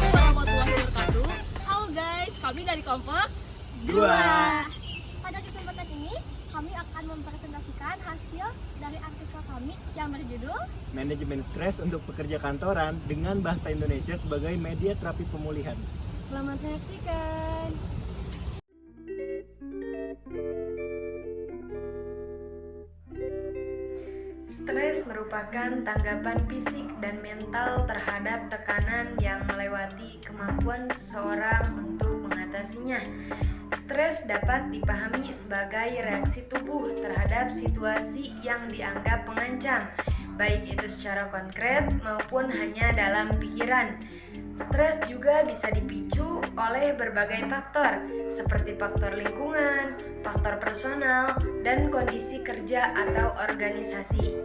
Warahmatullahi wabarakatuh. Halo guys, kami dari kelompok 2. Pada kesempatan ini, kami akan mempresentasikan hasil dari artikel kami yang berjudul Manajemen stres untuk pekerja kantoran dengan bahasa Indonesia sebagai media terapi pemulihan. Selamat menyaksikan. Stres merupakan tanggapan fisik dan mental terhadap tekanan yang melewati kemampuan seseorang untuk mengatasinya. Stres dapat dipahami sebagai reaksi tubuh terhadap situasi yang dianggap mengancam, baik itu secara konkret maupun hanya dalam pikiran. Stres juga bisa dipicu oleh berbagai faktor, seperti faktor lingkungan, faktor personal, dan kondisi kerja atau organisasi.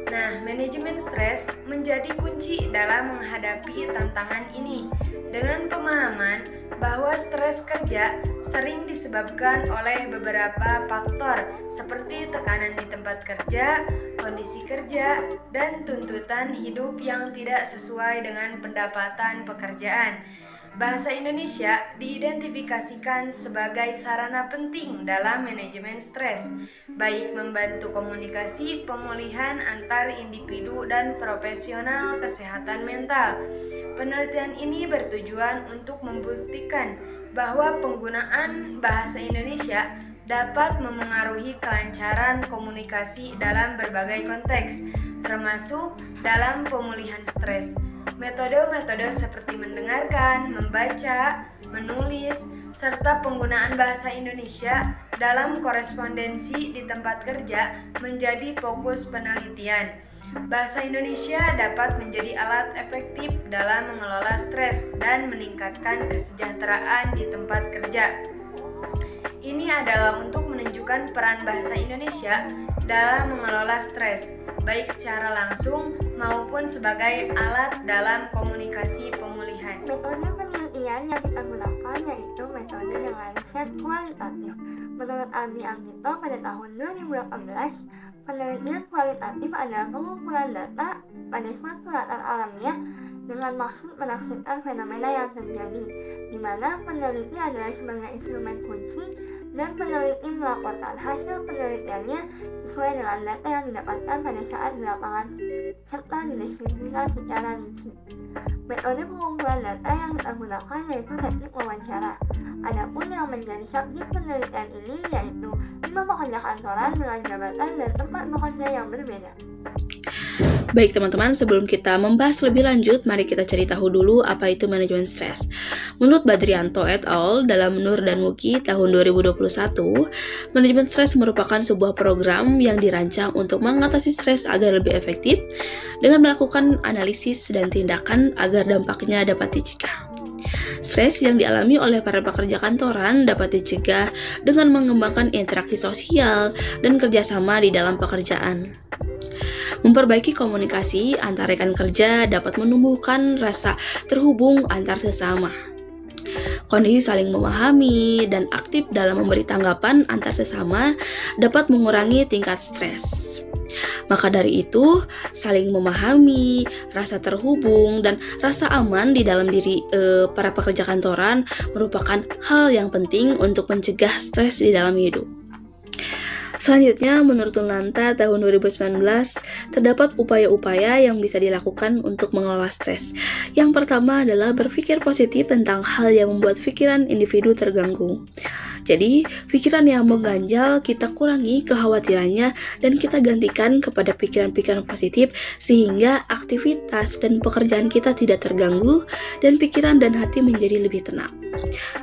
Nah, manajemen stres menjadi kunci dalam menghadapi tantangan ini dengan pemahaman bahwa stres kerja sering disebabkan oleh beberapa faktor seperti tekanan di tempat kerja, kondisi kerja, dan tuntutan hidup yang tidak sesuai dengan pendapatan pekerjaan. Bahasa Indonesia diidentifikasikan sebagai sarana penting dalam manajemen stres, baik membantu komunikasi pemulihan antar individu dan profesional kesehatan mental. Penelitian ini bertujuan untuk membuktikan bahwa penggunaan bahasa Indonesia dapat memengaruhi kelancaran komunikasi dalam berbagai konteks, termasuk dalam pemulihan stres. Metode-metode seperti mendengarkan, membaca, menulis, serta penggunaan bahasa Indonesia dalam korespondensi di tempat kerja menjadi fokus penelitian. Bahasa Indonesia dapat menjadi alat efektif dalam mengelola stres dan meningkatkan kesejahteraan di tempat kerja. Ini adalah untuk menunjukkan peran bahasa Indonesia dalam mengelola stres, baik secara langsung maupun sebagai alat dalam komunikasi pemulihan. Metode penelitian yang kita gunakan yaitu metode dengan riset kualitatif. Menurut Albi Anggito pada tahun 2018, penelitian kualitatif adalah pengumpulan data pada suatu latar alamiah dengan maksud menafsirkan fenomena yang terjadi, di mana peneliti adalah sebagai instrumen kunci dan peneliti melaporkan hasil penelitiannya sesuai dengan data yang didapatkan pada saat di lapangan serta dideskripsikan secara rinci. Metode pengumpulan data yang kita gunakan yaitu teknik wawancara. Adapun yang menjadi subjek penelitian ini yaitu 5 pekerja kantoran dengan jabatan dan tempat bekerja yang berbeda. Baik teman-teman, sebelum kita membahas lebih lanjut, mari kita cari tahu dulu apa itu manajemen stres. Menurut Badrianto et al. Dalam Nur dan Muki tahun 2021, manajemen stres merupakan sebuah program yang dirancang untuk mengatasi stres agar lebih efektif dengan melakukan analisis dan tindakan agar dampaknya dapat dicegah. Stres yang dialami oleh para pekerja kantoran dapat dicegah dengan mengembangkan interaksi sosial dan kerjasama di dalam pekerjaan. Memperbaiki komunikasi antar rekan kerja dapat menumbuhkan rasa terhubung antar sesama. Kondisi saling memahami dan aktif dalam memberi tanggapan antar sesama dapat mengurangi tingkat stres. Maka dari itu, saling memahami, rasa terhubung, dan rasa aman di dalam diri para pekerja kantoran merupakan hal yang penting untuk mencegah stres di dalam hidup. Selanjutnya, menurut Lunanta tahun 2019, terdapat upaya-upaya yang bisa dilakukan untuk mengelola stres. Yang pertama adalah berpikir positif tentang hal yang membuat pikiran individu terganggu. Jadi, pikiran yang mengganjal kita kurangi kekhawatirannya dan kita gantikan kepada pikiran-pikiran positif sehingga aktivitas dan pekerjaan kita tidak terganggu dan pikiran dan hati menjadi lebih tenang.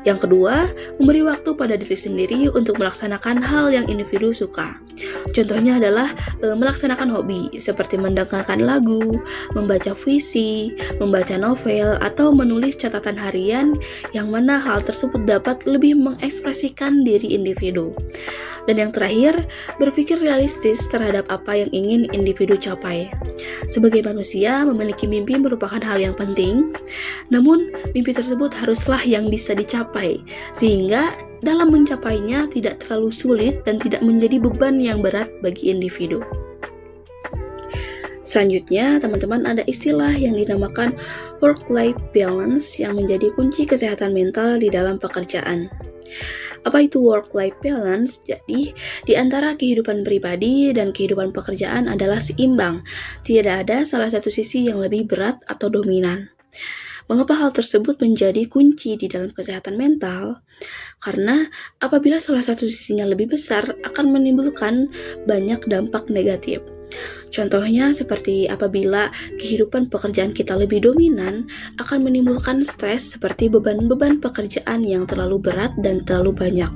Yang kedua, memberi waktu pada diri sendiri untuk melaksanakan hal yang individu suka. Contohnya adalah melaksanakan hobi seperti mendengarkan lagu, membaca puisi, membaca novel, atau menulis catatan harian yang mana hal tersebut dapat lebih mengekspresikan diri individu. Dan yang terakhir, berpikir realistis terhadap apa yang ingin individu capai. Sebagai manusia, memiliki mimpi merupakan hal yang penting, namun mimpi tersebut haruslah yang bisa dicapai, sehingga dalam mencapainya tidak terlalu sulit dan tidak menjadi beban yang berat bagi individu. Selanjutnya, teman-teman, ada istilah yang dinamakan work-life balance yang menjadi kunci kesehatan mental di dalam pekerjaan. Apa itu work-life balance? Jadi, di antara kehidupan pribadi dan kehidupan pekerjaan adalah seimbang. Tidak ada salah satu sisi yang lebih berat atau dominan. Mengapa hal tersebut menjadi kunci di dalam kesehatan mental? Karena apabila salah satu sisinya lebih besar akan menimbulkan banyak dampak negatif. Contohnya seperti apabila kehidupan pekerjaan kita lebih dominan akan menimbulkan stres seperti beban-beban pekerjaan yang terlalu berat dan terlalu banyak.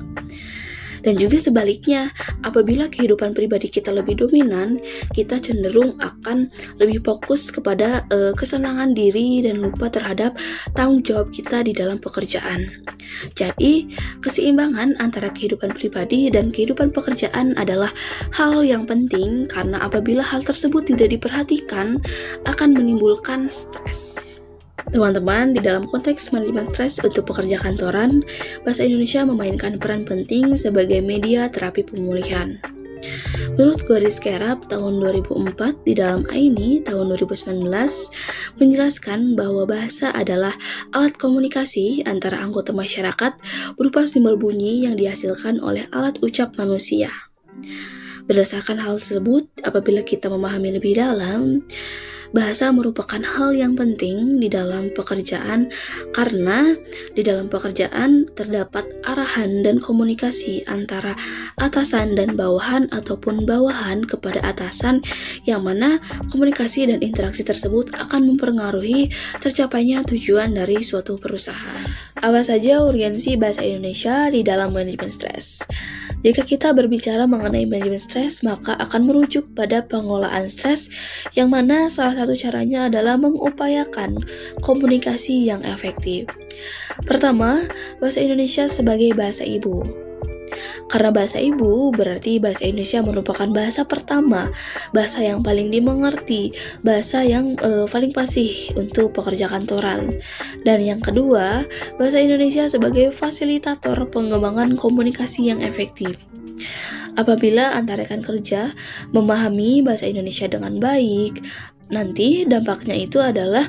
Dan juga sebaliknya, apabila kehidupan pribadi kita lebih dominan, kita cenderung akan lebih fokus kepada kesenangan diri dan lupa terhadap tanggung jawab kita di dalam pekerjaan. Jadi, keseimbangan antara kehidupan pribadi dan kehidupan pekerjaan adalah hal yang penting karena apabila hal tersebut tidak diperhatikan akan menimbulkan stres. Teman-teman, di dalam konteks manajemen stres untuk pekerja kantoran, bahasa Indonesia memainkan peran penting sebagai media terapi pemulihan. Menurut Goris Kerap tahun 2004 di dalam Aini tahun 2019 menjelaskan bahwa bahasa adalah alat komunikasi antara anggota masyarakat berupa simbol bunyi yang dihasilkan oleh alat ucap manusia. Berdasarkan hal tersebut, apabila kita memahami lebih dalam, bahasa merupakan hal yang penting di dalam pekerjaan karena di dalam pekerjaan terdapat arahan dan komunikasi antara atasan dan bawahan ataupun bawahan kepada atasan yang mana komunikasi dan interaksi tersebut akan mempengaruhi tercapainya tujuan dari suatu perusahaan. Apa saja urgensi bahasa Indonesia di dalam manajemen stres? Jika kita berbicara mengenai manajemen stres, maka akan merujuk pada pengelolaan stres yang mana salah satu caranya adalah mengupayakan komunikasi yang efektif. Pertama, bahasa Indonesia sebagai bahasa ibu. Karena bahasa ibu berarti bahasa Indonesia merupakan bahasa pertama, bahasa yang paling dimengerti, bahasa yang paling fasih untuk pekerja kantoran. Dan yang kedua, bahasa Indonesia sebagai fasilitator pengembangan komunikasi yang efektif. Apabila antara rekan kerja memahami bahasa Indonesia dengan baik, nanti dampaknya itu adalah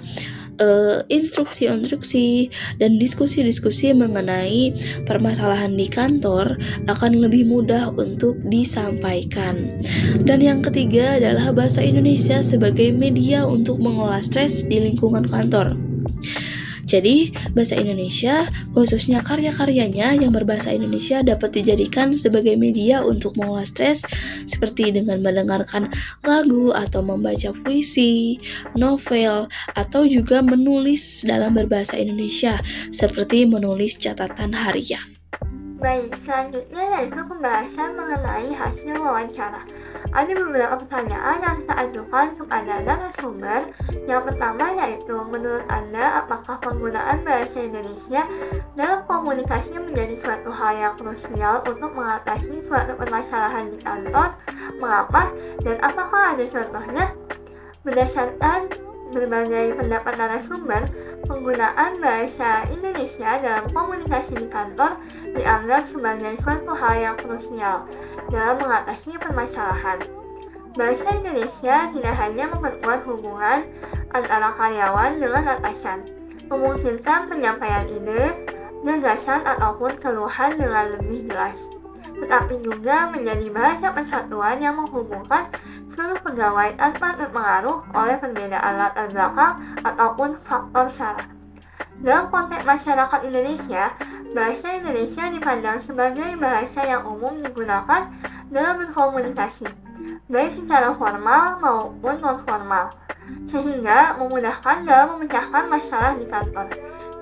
instruksi-instruksi dan diskusi-diskusi mengenai permasalahan di kantor akan lebih mudah untuk disampaikan. Dan yang ketiga adalah bahasa Indonesia sebagai media untuk mengolah stres di lingkungan kantor. Jadi, bahasa Indonesia, khususnya karya-karyanya yang berbahasa Indonesia dapat dijadikan sebagai media untuk mengolah stres seperti dengan mendengarkan lagu atau membaca puisi, novel, atau juga menulis dalam berbahasa Indonesia seperti menulis catatan harian. Baik, selanjutnya yaitu pembahasan mengenai hasil wawancara. Ada beberapa pertanyaan yang kita ajukan kepada narasumber. Yang pertama yaitu, menurut Anda, apakah penggunaan bahasa Indonesia dalam komunikasi menjadi suatu hal yang krusial untuk mengatasi suatu permasalahan di kantor? Mengapa? Dan apakah ada contohnya? Berdasarkan berbagai pendapat narasumber, penggunaan bahasa Indonesia dalam komunikasi di kantor dianggap sebagai suatu hal yang krusial dalam mengatasi permasalahan. Bahasa Indonesia tidak hanya memperkuat hubungan antara karyawan dengan atasan, memungkinkan penyampaian ide, gagasan ataupun keluhan dengan lebih jelas. tetapi juga menjadi bahasa persatuan yang menghubungkan seluruh pegawai tanpa terpengaruh oleh perbedaan latar belakang ataupun faktor sara. Dalam konteks masyarakat Indonesia, bahasa Indonesia dipandang sebagai bahasa yang umum digunakan dalam berkomunikasi, baik secara formal maupun non-formal, sehingga memudahkan dalam memecahkan masalah di kantor.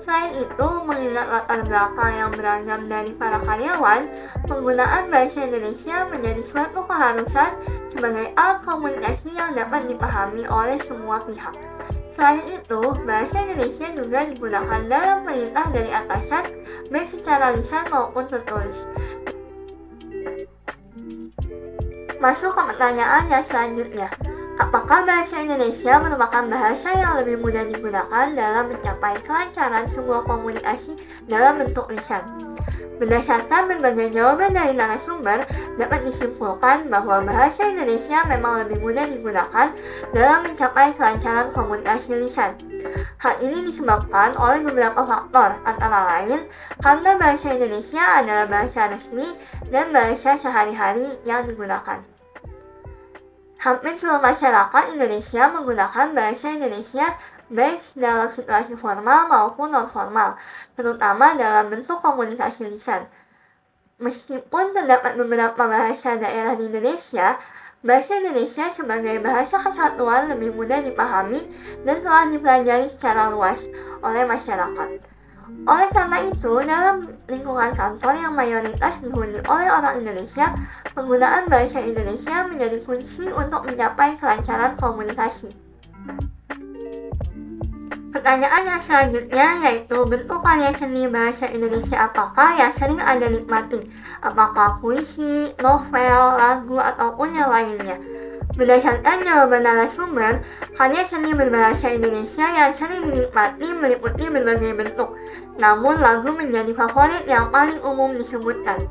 Selain itu, mengingat latar belakang yang beragam dari para karyawan, penggunaan bahasa Indonesia menjadi suatu keharusan sebagai alat komunikasi yang dapat dipahami oleh semua pihak. Selain itu, bahasa Indonesia juga digunakan dalam perintah dari atasan, baik secara lisan maupun tertulis. Masuk ke pertanyaan yang selanjutnya. Apakah bahasa Indonesia merupakan bahasa yang lebih mudah digunakan dalam mencapai kelancaran sebuah komunikasi dalam bentuk lisan? Berdasarkan berbagai jawaban dari narasumber, dapat disimpulkan bahwa bahasa Indonesia memang lebih mudah digunakan dalam mencapai kelancaran komunikasi lisan. Hal ini disebabkan oleh beberapa faktor, antara lain karena bahasa Indonesia adalah bahasa resmi dan bahasa sehari-hari yang digunakan. Hampir seluruh masyarakat Indonesia menggunakan bahasa Indonesia baik dalam situasi formal maupun non-formal, terutama dalam bentuk komunikasi lisan. Meskipun terdapat beberapa bahasa daerah di Indonesia, bahasa Indonesia sebagai bahasa kesatuan lebih mudah dipahami dan telah dipelajari secara luas oleh masyarakat. Oleh karena itu, dalam lingkungan kantor yang mayoritas dihuni oleh orang Indonesia, penggunaan bahasa Indonesia menjadi kunci untuk mencapai kelancaran komunikasi. Pertanyaan yang selanjutnya yaitu bentuk karya seni bahasa Indonesia apakah yang sering Anda nikmati? Apakah puisi, novel, lagu, ataupun yang lainnya? Berdasarkan jawaban narasumber, karya seni berbahasa Indonesia yang sering dinikmati meliputi berbagai bentuk, namun lagu menjadi favorit yang paling umum disebutkan.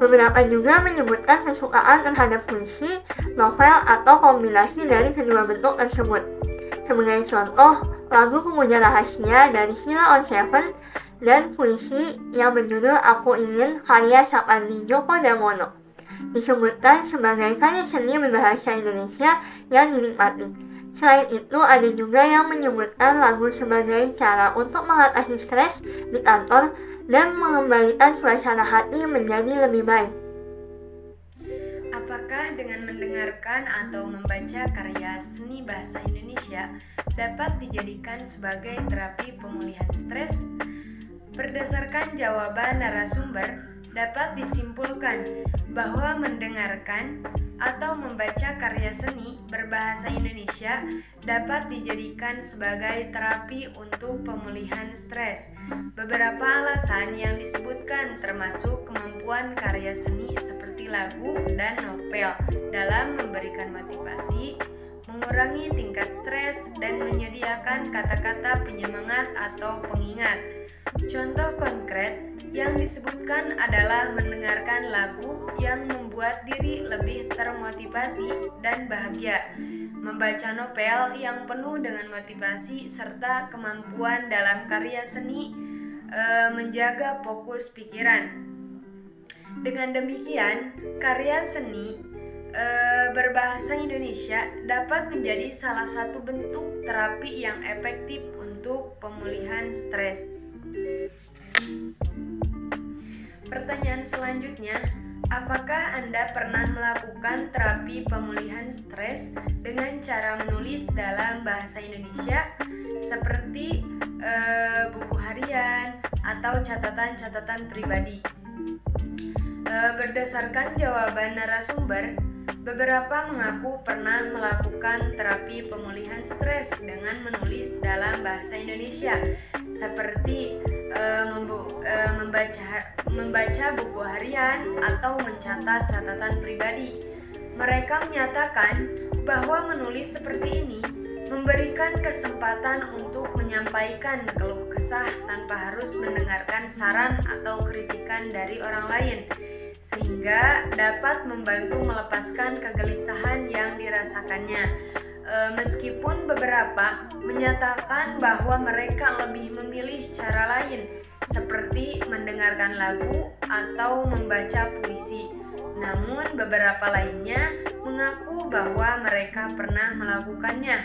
Beberapa juga menyebutkan kesukaan terhadap puisi, novel, atau kombinasi dari kedua bentuk tersebut. Sebagai contoh, lagu Pemuja Rahasia dari Sheila on 7 dan puisi yang berjudul Aku Ingin karya Sapandi Djoko Damono disebutkan sebagai karya seni berbahasa Indonesia yang dinikmati. Selain itu, ada juga yang menyebutkan lagu sebagai cara untuk mengatasi stres di kantor dan mengembalikan suasana hati menjadi lebih baik. Apakah dengan mendengarkan atau membaca karya seni bahasa Indonesia dapat dijadikan sebagai terapi pemulihan stres? Berdasarkan jawaban narasumber, dapat disimpulkan bahwa mendengarkan atau membaca karya seni berbahasa Indonesia dapat dijadikan sebagai terapi untuk pemulihan stres. Beberapa alasan yang disebutkan termasuk kemampuan karya seni seperti lagu dan novel dalam memberikan motivasi, mengurangi tingkat stres, dan menyediakan kata-kata penyemangat atau pengingat. Contoh konkret yang disebutkan adalah mendengarkan lagu yang membuat diri lebih termotivasi dan bahagia, membaca novel yang penuh dengan motivasi, serta kemampuan dalam karya seni menjaga fokus pikiran. Dengan demikian, karya seni berbahasa Indonesia dapat menjadi salah satu bentuk terapi yang efektif untuk pemulihan stres. Pertanyaan selanjutnya, apakah Anda pernah melakukan terapi pemulihan stres dengan cara menulis dalam bahasa Indonesia seperti buku harian atau catatan-catatan pribadi? Berdasarkan jawaban narasumber, beberapa mengaku pernah melakukan terapi pemulihan stres dengan menulis dalam bahasa Indonesia seperti membaca buku harian atau mencatat catatan pribadi. Mereka menyatakan bahwa menulis seperti ini memberikan kesempatan untuk menyampaikan keluh kesah tanpa harus mendengarkan saran atau kritikan dari orang lain, sehingga dapat membantu melepaskan kegelisahan yang dirasakannya. Meskipun beberapa menyatakan bahwa mereka lebih memilih cara lain, seperti mendengarkan lagu atau membaca puisi. Namun beberapa lainnya mengaku bahwa mereka pernah melakukannya,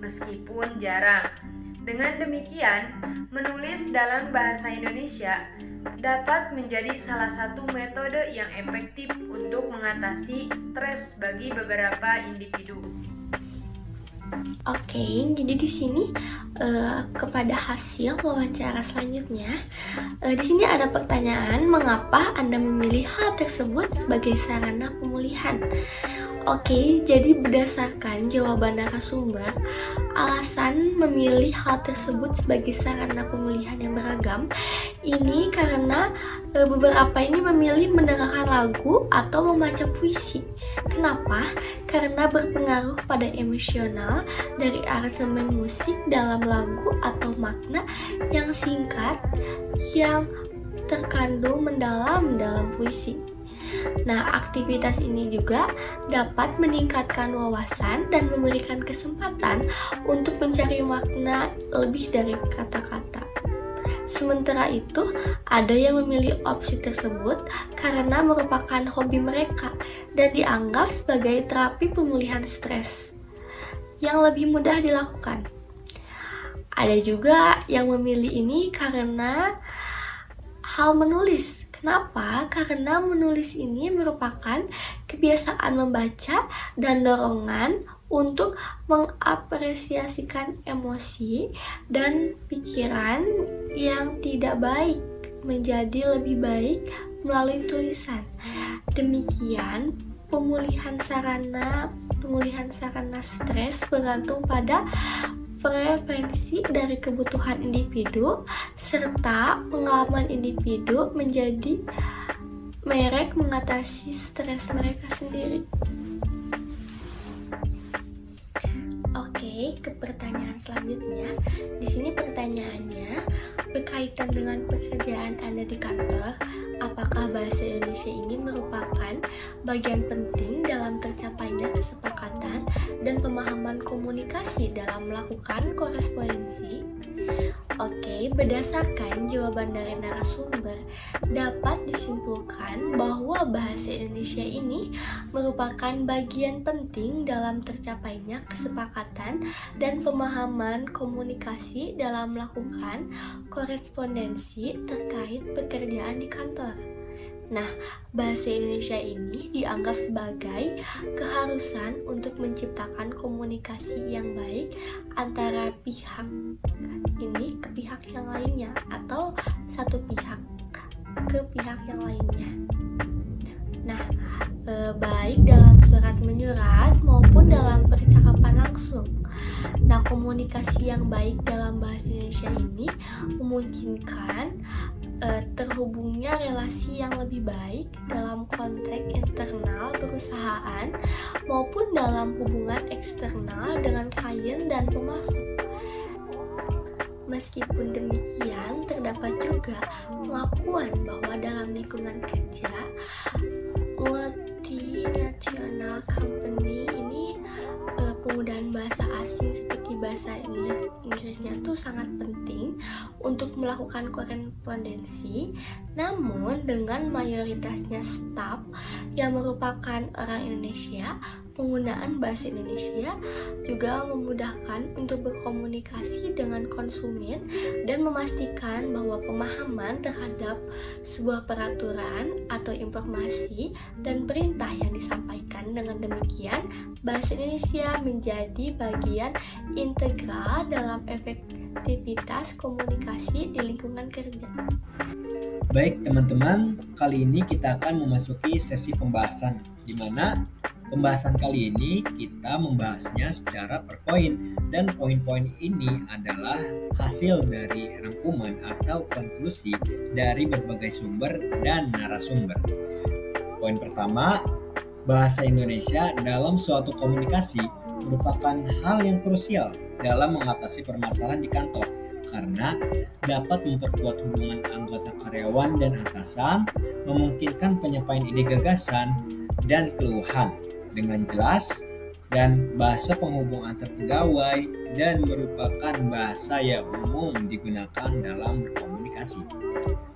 meskipun jarang. Dengan demikian, menulis dalam bahasa Indonesia dapat menjadi salah satu metode yang efektif untuk mengatasi stres bagi beberapa individu. Oke, jadi di sini kepada hasil wawancara selanjutnya, di sini ada pertanyaan, mengapa Anda memilih hal tersebut sebagai sarana pemulihan? Oke, jadi berdasarkan jawaban narasumber, alasan memilih hal tersebut sebagai sarana pemulihan yang beragam ini karena beberapa ini memilih mendengarkan lagu atau membaca puisi. Kenapa? Karena berpengaruh pada emosional dari aransemen musik dalam lagu atau makna yang singkat yang terkandung mendalam dalam puisi. Nah, aktivitas ini juga dapat meningkatkan wawasan dan memberikan kesempatan untuk mencari makna lebih dari kata-kata. Sementara itu, ada yang memilih opsi tersebut karena merupakan hobi mereka dan dianggap sebagai terapi pemulihan stres yang lebih mudah dilakukan. Ada juga yang memilih ini karena hal menulis. Kenapa? Karena menulis ini merupakan kebiasaan membaca dan dorongan untuk mengapresiasikan emosi dan pikiran yang tidak baik menjadi lebih baik melalui tulisan. Demikian, pemulihan sarana stres bergantung pada preferensi dari kebutuhan individu serta pengalaman individu menjadi merek mengatasi stres mereka sendiri. Oke, ke pertanyaan selanjutnya. Di sini pertanyaannya berkaitan dengan pekerjaan Anda di kantor. Apakah bahasa Indonesia ini merupakan bagian penting dalam tercapainya kesepakatan dan pemahaman komunikasi dalam melakukan korespondensi? Oke, berdasarkan jawaban dari narasumber, dapat disimpulkan bahwa bahasa Indonesia ini merupakan bagian penting dalam tercapainya kesepakatan dan pemahaman komunikasi dalam melakukan korespondensi terkait pekerjaan di kantor. Nah, bahasa Indonesia ini dianggap sebagai keharusan untuk menciptakan komunikasi yang baik antara pihak ini ke pihak yang lainnya atau satu pihak ke pihak yang lainnya. Nah, baik dalam surat menyurat maupun dalam percakapan langsung. Nah, komunikasi yang baik dalam bahasa Indonesia ini memungkinkan terhubungnya relasi yang lebih baik dalam konteks internal perusahaan maupun dalam hubungan eksternal dengan klien dan pemasok. Meskipun demikian, terdapat juga pengakuan bahwa dalam lingkungan kerja multinational company ini penggunaan bahasa asing seperti bahasa Inggrisnya tuh sangat penting untuk melakukan korespondensi. Namun dengan mayoritasnya staf yang merupakan orang Indonesia, penggunaan bahasa Indonesia juga memudahkan untuk berkomunikasi dengan konsumen dan memastikan bahwa pemahaman terhadap sebuah peraturan atau informasi dan perintah yang disampaikan. Dengan demikian, bahasa Indonesia menjadi bagian integral dalam efektivitas komunikasi di lingkungan kerja. Baik teman-teman, kali ini kita akan memasuki sesi pembahasan, di mana pembahasan kali ini kita membahasnya secara per poin, dan poin-poin ini adalah hasil dari rangkuman atau konklusi dari berbagai sumber dan narasumber. Poin pertama, bahasa Indonesia dalam suatu komunikasi merupakan hal yang krusial dalam mengatasi permasalahan di kantor karena dapat memperkuat hubungan anggota karyawan dan atasan, memungkinkan penyampaian ide gagasan dan keluhan dengan jelas dan bahasa penghubung antar pegawai dan merupakan bahasa yang umum digunakan dalam berkomunikasi.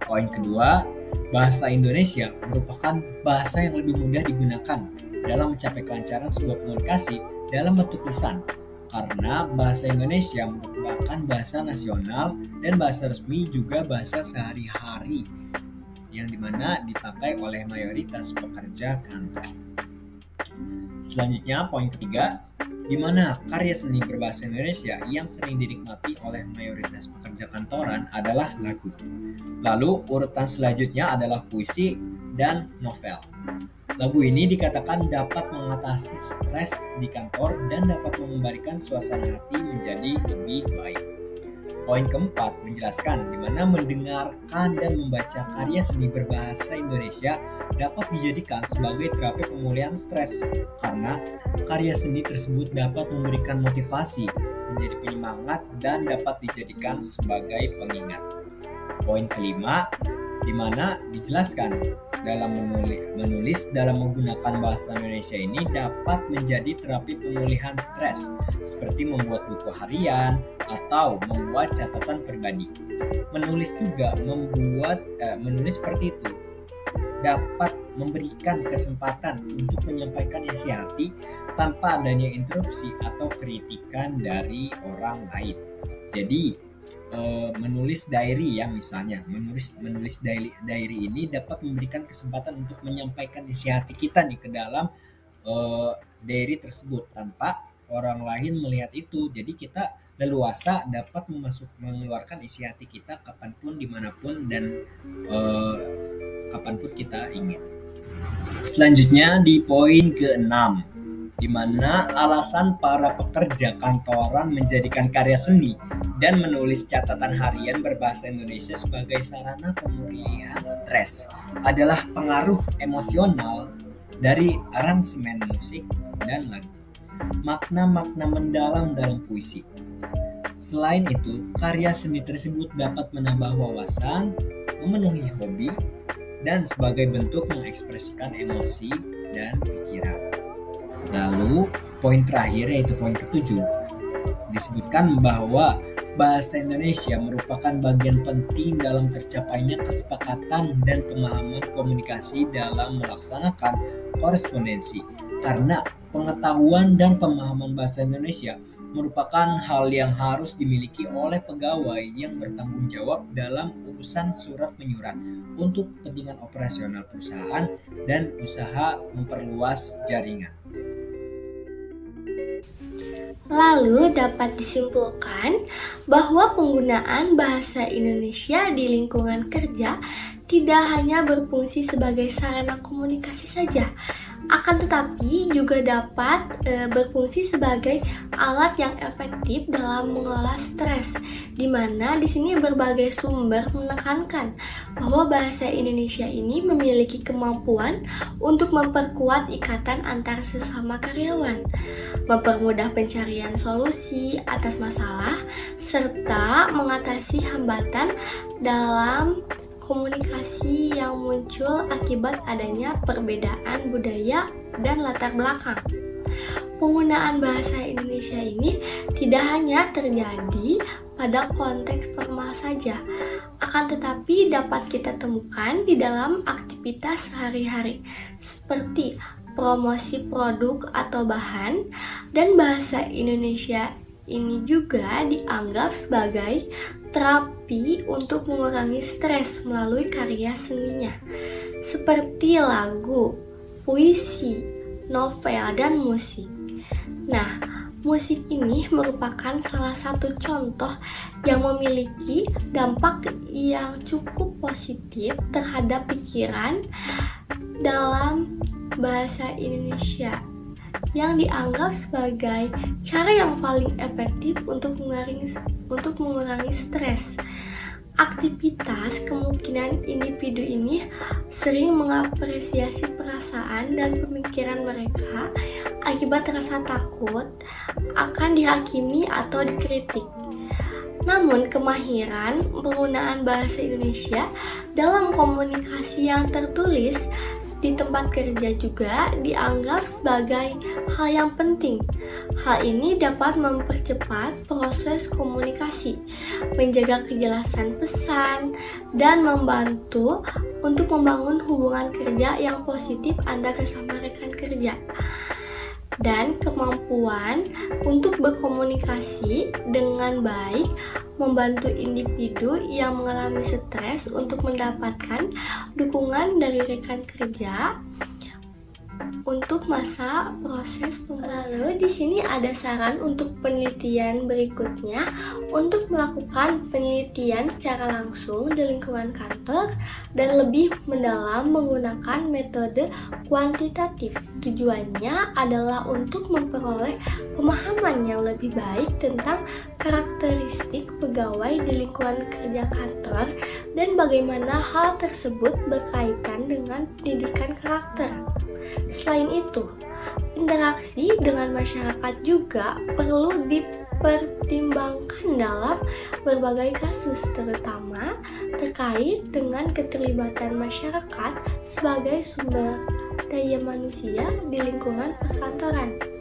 Poin kedua, bahasa Indonesia merupakan bahasa yang lebih mudah digunakan dalam mencapai kelancaran sebuah komunikasi dalam bentuk lisan. Karena bahasa Indonesia merupakan bahasa nasional dan bahasa resmi juga bahasa sehari-hari yang dimana dipakai oleh mayoritas pekerja kantor. Selanjutnya, poin ketiga, di mana karya seni berbahasa Indonesia yang sering dinikmati oleh mayoritas pekerja kantoran adalah lagu. Lalu urutan selanjutnya adalah puisi dan novel. Lagu ini dikatakan dapat mengatasi stres di kantor dan dapat mengembalikan suasana hati menjadi lebih baik. Poin keempat menjelaskan di mana mendengarkan dan membaca karya seni berbahasa Indonesia dapat dijadikan sebagai terapi pemulihan stres karena karya seni tersebut dapat memberikan motivasi, menjadi penyemangat dan dapat dijadikan sebagai pengingat. Poin kelima di mana dijelaskan dalam menulis dalam menggunakan bahasa Indonesia ini dapat menjadi terapi pemulihan stres seperti membuat buku harian atau membuat catatan pribadi. Menulis juga menulis seperti itu dapat memberikan kesempatan untuk menyampaikan isi hati tanpa adanya interupsi atau kritikan dari orang lain. Jadi menulis diary ya, misalnya menulis diary ini dapat memberikan kesempatan untuk menyampaikan isi hati kita nih ke dalam diary tersebut tanpa orang lain melihat itu. Jadi kita leluasa dapat mengeluarkan isi hati kita kapanpun, dimanapun, dan kapanpun kita ingin. Selanjutnya di poin ke-6, di mana alasan para pekerja kantoran menjadikan karya seni dan menulis catatan harian berbahasa Indonesia sebagai sarana pemulihan stres adalah pengaruh emosional dari aransemen musik dan lagu, makna-makna mendalam dalam puisi. Selain itu, karya seni tersebut dapat menambah wawasan, memenuhi hobi, dan sebagai bentuk mengekspresikan emosi dan pikiran. Lalu, poin terakhir yaitu poin ke-7, disebutkan bahwa bahasa Indonesia merupakan bagian penting dalam tercapainya kesepakatan dan pemahaman komunikasi dalam melaksanakan korespondensi, karena pengetahuan dan pemahaman bahasa Indonesia merupakan hal yang harus dimiliki oleh pegawai yang bertanggung jawab dalam urusan surat menyurat untuk kepentingan operasional perusahaan dan usaha memperluas jaringan. Lalu dapat disimpulkan bahwa penggunaan bahasa Indonesia di lingkungan kerja tidak hanya berfungsi sebagai sarana komunikasi saja, akan tetapi juga dapat berfungsi sebagai alat yang efektif dalam mengelola stres, di mana di sini berbagai sumber menekankan bahwa bahasa Indonesia ini memiliki kemampuan untuk memperkuat ikatan antar sesama karyawan, mempermudah pencarian solusi atas masalah, serta mengatasi hambatan dalam komunikasi yang muncul akibat adanya perbedaan budaya dan latar belakang. Penggunaan bahasa Indonesia ini tidak hanya terjadi pada konteks formal saja, akan tetapi dapat kita temukan di dalam aktivitas sehari-hari seperti promosi produk atau bahan, dan bahasa Indonesia ini juga dianggap sebagai terapi untuk mengurangi stres melalui karya seninya, seperti lagu, puisi, novel, dan musik. Nah, musik ini merupakan salah satu contoh yang memiliki dampak yang cukup positif terhadap pikiran dalam bahasa Indonesia, yang dianggap sebagai cara yang paling efektif untuk mengurangi stres. Aktivitas kemungkinan individu ini sering mengapresiasi perasaan dan pemikiran mereka akibat rasa takut akan dihakimi atau dikritik. Namun, kemahiran penggunaan bahasa Indonesia dalam komunikasi yang tertulis di tempat kerja juga dianggap sebagai hal yang penting. Hal ini dapat mempercepat proses komunikasi, menjaga kejelasan pesan, dan membantu untuk membangun hubungan kerja yang positif Anda bersama rekan kerja. Dan kemampuan untuk berkomunikasi dengan baik membantu individu yang mengalami stres untuk mendapatkan dukungan dari rekan kerja untuk masa proses pemulihan. Lalu di sini ada saran untuk penelitian berikutnya untuk melakukan penelitian secara langsung di lingkungan kantor dan lebih mendalam menggunakan metode kuantitatif. Tujuannya adalah untuk memperoleh pemahaman yang lebih baik tentang karakteristik pegawai di lingkungan kerja kantor dan bagaimana hal tersebut berkaitan dengan pendidikan karakter. Selain itu, interaksi dengan masyarakat juga perlu dipertimbangkan dalam berbagai kasus, terutama terkait dengan keterlibatan masyarakat sebagai sumber daya manusia di lingkungan perkantoran.